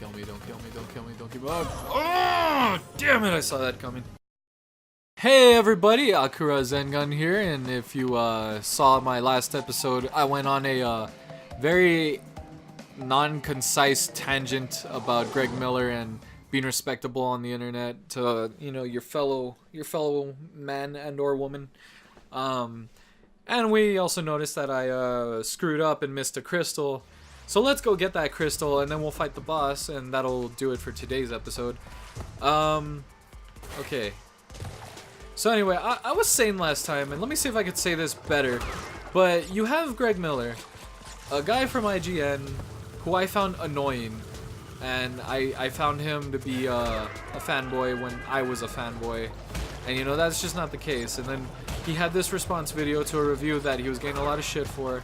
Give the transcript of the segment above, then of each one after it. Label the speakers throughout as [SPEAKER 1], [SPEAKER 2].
[SPEAKER 1] kill me, don't kill me, don't kill me, don't kill me. Oh, damn it, I saw that coming. Hey everybody, AkuRazengan here, and if you saw my last episode, I went on a very non-concise tangent about Greg Miller and being respectable on the internet to, you know, your fellow man and or woman. And we also noticed that I screwed up and missed a crystal. So let's go get that crystal and then we'll fight the boss, and that'll do it for today's episode. Okay. So anyway, I was saying last time, and let me see if I could say this better, but you have Greg Miller, a guy from IGN who I found annoying, and I found him to be a fanboy when I was a fanboy, and you know, that's just not the case. And then he had this response video to a review that he was getting a lot of shit for,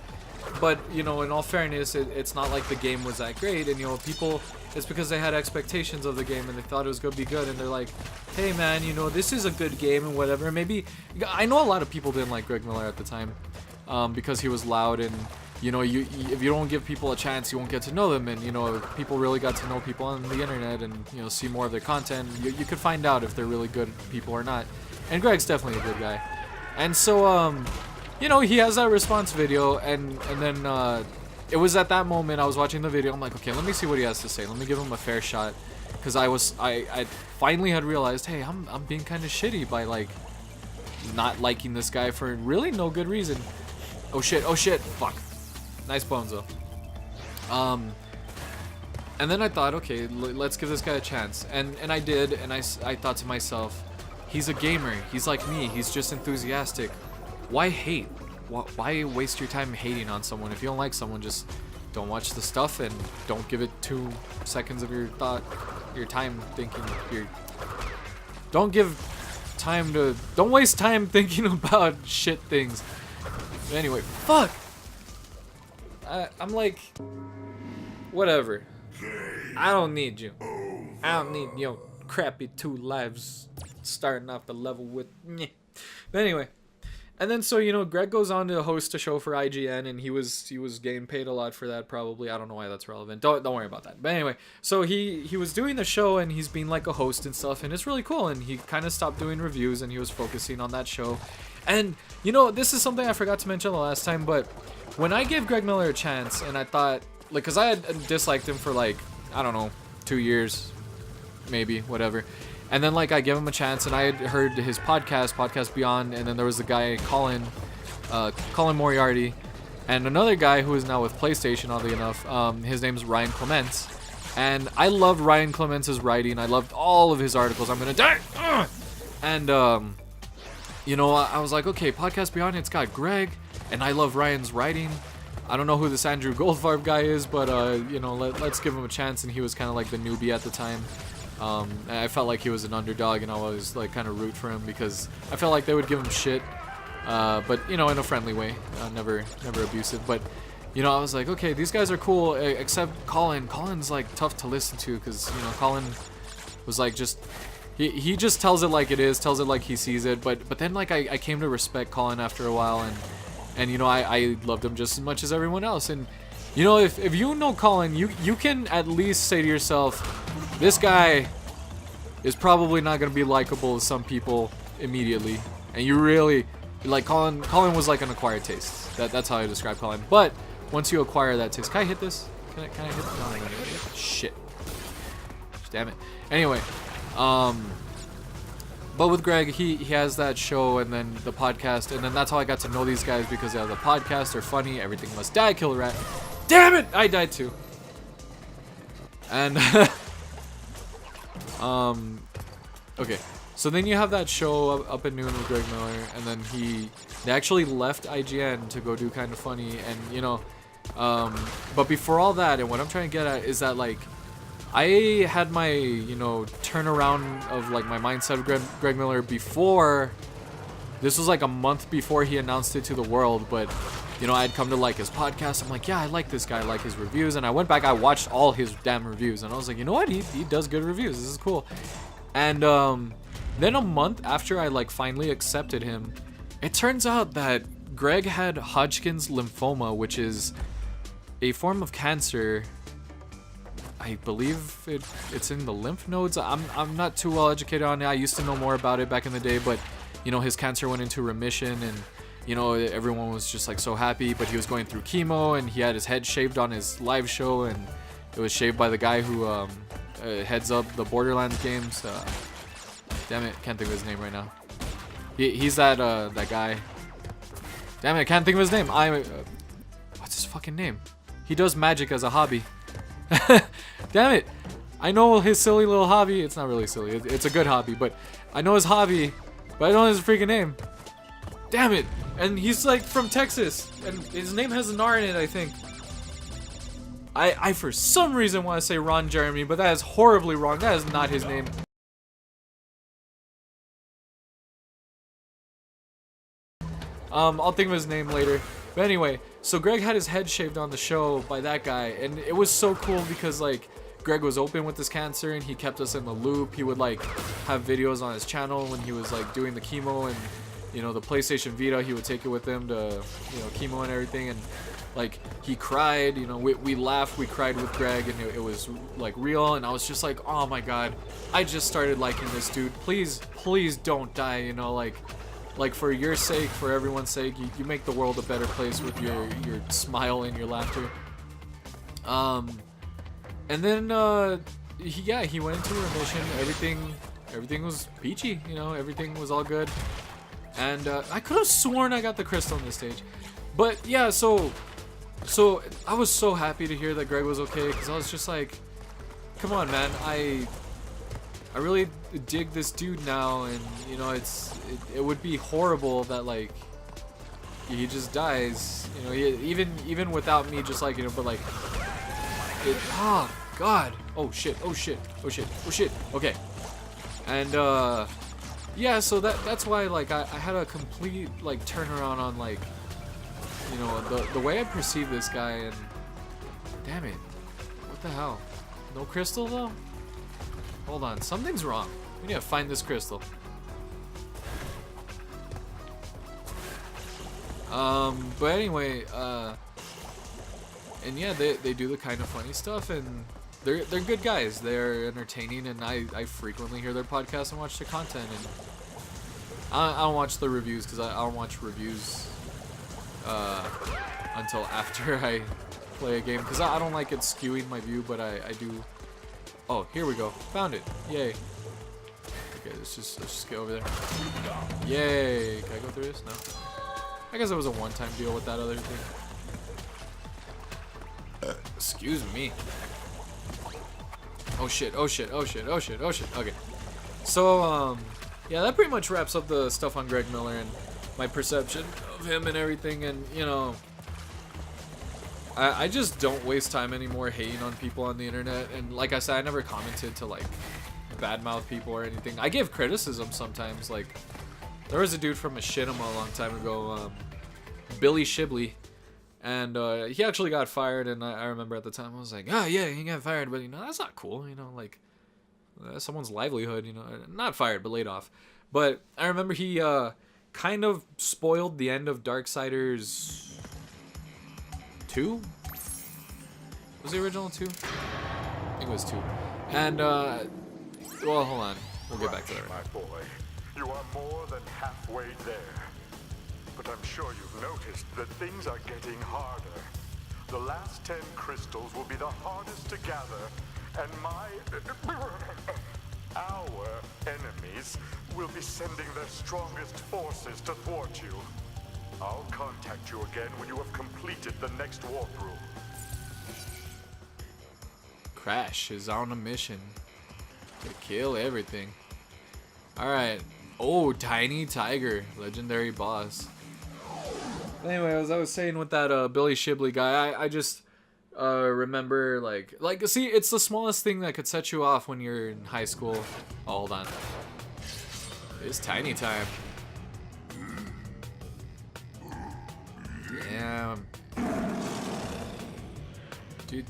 [SPEAKER 1] but you know, in all fairness, it's not like the game was that great, and you know, people, it's because they had expectations of the game and they thought it was gonna be good, and they're like, hey man, you know, this is a good game and whatever. Maybe, I know a lot of people didn't like Greg Miller at the time, because he was loud, and you know, if you don't give people a chance, you won't get to know them, and you know, if people really got to know people on the internet and, you know, see more of their content, you could find out if they're really good people or not. And Greg's definitely a good guy. And so, you know, he has that response video, and then it was at that moment I was watching the video. I'm like, okay, let me see what he has to say. Let me give him a fair shot, because I finally had realized, hey, I'm being kind of shitty by like not liking this guy for really no good reason. Oh shit! Oh shit! Fuck! Nice bones though. And then I thought, okay, let's give this guy a chance, and I did, and I thought to myself, he's a gamer. He's like me. He's just enthusiastic. Why hate? Why waste your time hating on someone? If you don't like someone, just don't watch the stuff and don't give it 2 seconds of your time thinking. Don't waste time thinking about shit things. But anyway, fuck. I'm like, whatever. I don't need you. I don't need your crappy 2 lives starting off the level with. But anyway. And then, so, you know, Greg goes on to host a show for IGN, and he was getting paid a lot for that, probably. I don't know why that's relevant. Don't worry about that. But anyway, so he was doing the show, and he's being like a host and stuff, and it's really cool. And he kind of stopped doing reviews, and he was focusing on that show. And, you know, this is something I forgot to mention the last time, but when I gave Greg Miller a chance, and I thought, like, because I had disliked him for, like, I don't know, 2 years, maybe, whatever. And then, like, I gave him a chance, and I had heard his podcast Beyond, and then there was the guy, Colin Moriarty, and another guy who is now with PlayStation, oddly enough. His name's Ryan Clements, and I loved Ryan Clements' writing. I loved all of his articles. I'm gonna die! And, you know, I was like, okay, Podcast Beyond, it's got Greg, and I love Ryan's writing. I don't know who this Andrew Goldfarb guy is, but, you know, let's give him a chance, and he was kind of like the newbie at the time. And I felt like he was an underdog, and I was like kind of root for him because I felt like they would give him shit, but you know, in a friendly way, never abusive. But you know, I was like, okay, these guys are cool, except Colin. Colin's like tough to listen to because, you know, Colin was like he just tells it like it is, tells it like he sees it. But then like I came to respect Colin after a while, and you know, I loved him just as much as everyone else. And you know, if you know Colin, you can at least say to yourself, this guy is probably not gonna be likable to some people immediately, and you really like Colin. Colin was like an acquired taste. That's how I describe Colin. But once you acquire that taste, can I hit this? Can I hit? No. Shit. Damn it. Anyway, but with Greg, he has that show and then the podcast, and then that's how I got to know these guys, because they have the podcast. They're funny. Everything must die. Kill a rat. Damn it! I died too. And okay, so then you have that show up at noon with Greg Miller, and then they actually left IGN to go do Kind of Funny, and you know, but before all that, and what I'm trying to get at is that, like, I had my, you know, turnaround of like my mindset of Greg Miller before. This was like a month before he announced it to the world, but you know, I'd come to like his podcast. I'm like, yeah, I like this guy, I like his reviews. And I went back, I watched all his damn reviews, and I was like, you know what? He does good reviews. This is cool. And then a month after I like finally accepted him, it turns out that Greg had Hodgkin's lymphoma, which is a form of cancer I believe it's in the lymph nodes. I'm not too well educated on it. I used to know more about it back in the day, but you know, his cancer went into remission, and you know, everyone was just like so happy. But he was going through chemo, and he had his head shaved on his live show, and it was shaved by the guy who heads up the Borderlands games. Damn it, can't think of his name right now. He's that guy. Damn it, I can't think of his name. What's his fucking name? He does magic as a hobby. Damn it. I know his silly little hobby. It's not really silly. It's a good hobby, but I know his hobby, but I don't know his freaking name. Damn it. And he's like from Texas, and his name has an R in it, I think. I for some reason want to say Ron Jeremy, but that is horribly wrong. That is not his name. I'll think of his name later. But anyway, so Greg had his head shaved on the show by that guy, and it was so cool because like Greg was open with his cancer and he kept us in the loop. He would like have videos on his channel when he was like doing the chemo, and you know, the PlayStation Vita, he would take it with him to, you know, chemo and everything, and like he cried, you know, we laughed, we cried with Greg, and it was like real, and I was just like, oh my god, I just started liking this dude. Please don't die, you know, like for your sake, for everyone's sake, you make the world a better place with your smile and your laughter. And then he went into remission. Everything was peachy, you know, everything was all good. And I could have sworn I got the crystal on this stage. But yeah, so I was so happy to hear that Greg was okay, because I was just like, come on, man, I really dig this dude now, and you know, it would be horrible that like he just dies, you know, even without me just like, you know, but like oh god, oh shit, okay. And yeah, so that's why like I had a complete like turnaround on like, you know, the way I perceive this guy, and damn it, what the hell, no crystal though? Hold on, something's wrong. We need to find this crystal. But anyway, and yeah, they do the kind of funny stuff, and they're good guys. They're entertaining, and I frequently hear their podcasts and watch their content. And I don't watch the reviews because I don't watch reviews until after I play a game, because I don't like it skewing my view, but I do. Oh, here we go. Found it. Yay. Okay, let's just get over there. Yay. Can I go through this? No. I guess it was a one-time deal with that other thing. Excuse me. Oh shit. Okay. So, yeah, that pretty much wraps up the stuff on Greg Miller and my perception of him and everything, and, you know, I just don't waste time anymore hating on people on the internet. And like I said, I never commented to like badmouth people or anything. I give criticism sometimes. Like there was a dude from Machinima a long time ago, Billy Shibley, and he actually got fired. And I remember at the time I was like, oh yeah, he got fired, but you know, that's not cool. You know, like someone's livelihood. You know, not fired but laid off. But I remember he kind of spoiled the end of Darksiders 2? Was the original 2? I think it was 2. And, well, hold on. We'll get back to that.
[SPEAKER 2] My boy, you are more than halfway there. But I'm sure you've noticed that things are getting harder. The last 10 crystals will be the hardest to gather, and our enemies will be sending their strongest forces to thwart you. I'll contact you again when you have completed the next warp room.
[SPEAKER 1] Crash is on a mission to kill everything. Alright. Oh, Tiny Tiger. Legendary boss. Anyway, as I was saying with that Billy Shibley guy, I just remember like see, it's the smallest thing that could set you off when you're in high school. Oh, hold on. It's tiny time. Damn.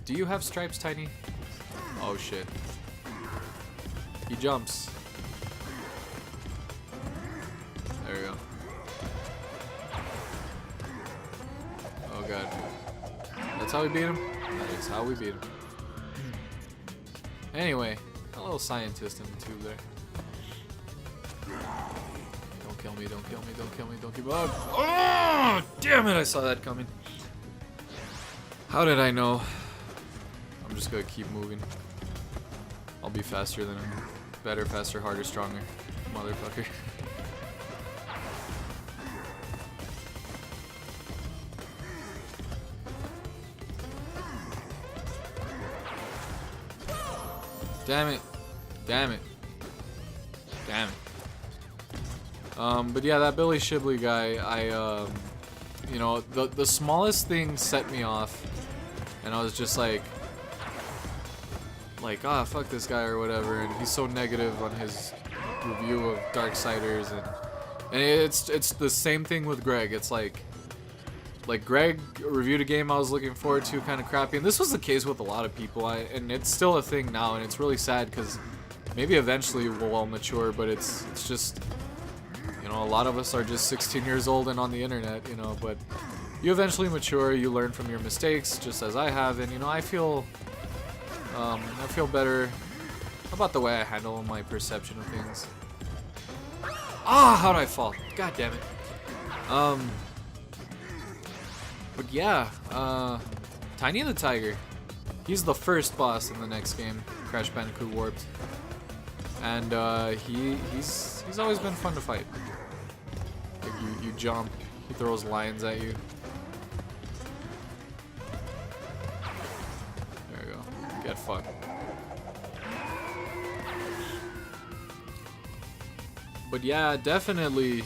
[SPEAKER 1] Do you have stripes, Tiny? Oh shit. He jumps. There we go. Oh god. That's how we beat him? That is how we beat him. Anyway, a little scientist in the tube there. Don't kill me, don't kill me, don't kill me, don't kill me. Oh, damn it, I saw that coming. How did I know? I'm just gonna keep moving. I'll be faster than him. Better, faster, harder, stronger. Motherfucker. Damn it. Damn it. Damn it. But yeah, that Billy Shibley guy, you know, the smallest thing set me off, and I was just like, ah, fuck this guy or whatever, and he's so negative on his review of Darksiders, and it's the same thing with Greg. It's like Greg reviewed a game I was looking forward to, kind of crappy, and this was the case with a lot of people, and it's still a thing now, and it's really sad because maybe eventually we'll all mature, but it's just, you know, a lot of us are just 16 years old and on the internet, you know, but you eventually mature, you learn from your mistakes, just as I have, and you know, I feel better about the way I handle my perception of things. Ah, how'd I fall? God damn it. But yeah, Tiny the Tiger. He's the first boss in the next game, Crash Bandicoot Warped, and he's always been fun to fight. Like you jump, he throws lions at you. There we go. Get fucked. But yeah, definitely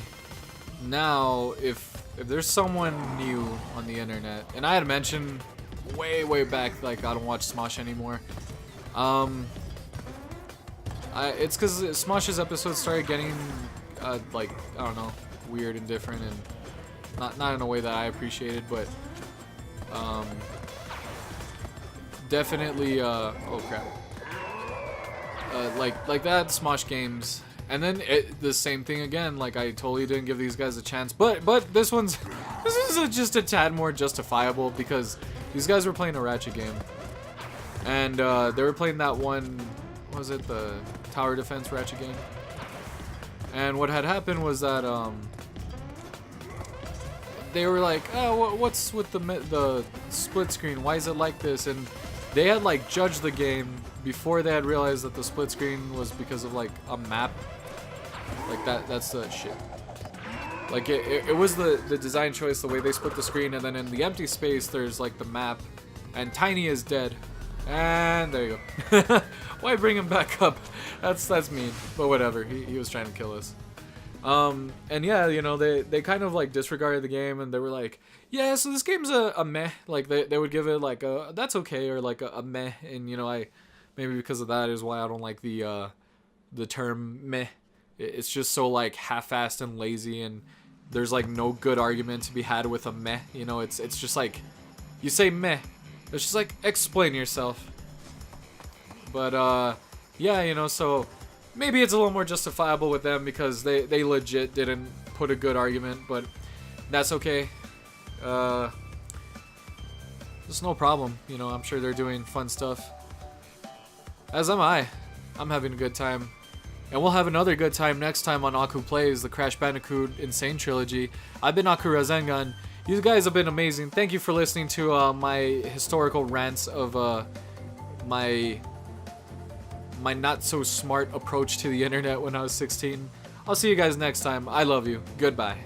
[SPEAKER 1] now if there's someone new on the internet, and I had mentioned way back, like, I don't watch Smosh anymore. It's because Smosh's episodes started getting like, I don't know, weird and different, and not in a way that I appreciated, but definitely oh crap, like that Smosh games. And then the same thing again, like I totally didn't give these guys a chance, but this is just a tad more justifiable because these guys were playing a Ratchet game, and they were playing that one, what was it, the tower defense Ratchet game, and what had happened was that they were like, oh, what's with the split screen, why is it like this, and they had like judged the game before they had realized that the split screen was because of like a map. Like that's the shit. Like it was the design choice, the way they split the screen, and then in the empty space there's like the map, and Tiny is dead. And there you go. Why bring him back up? That's mean, but whatever. He was trying to kill us. And yeah, you know, they kind of like disregarded the game, and they were like, yeah, so this game's a meh. Like they would give it like a that's okay, or like a meh, and you know, maybe because of that is why I don't like the term meh. It's just so like half-assed and lazy, and there's like no good argument to be had with a meh. You know, it's just like you say meh, it's just like explain yourself. But yeah, you know, so maybe it's a little more justifiable with them because they legit didn't put a good argument, but that's okay. There's no problem, you know. I'm sure they're doing fun stuff, as am I. I'm having a good time. And we'll have another good time next time on Aku Plays, the Crash Bandicoot Insane Trilogy. I've been AkuRazengan. You guys have been amazing. Thank you for listening to my historical rants of my not so smart approach to the internet when I was 16. I'll see you guys next time. I love you. Goodbye.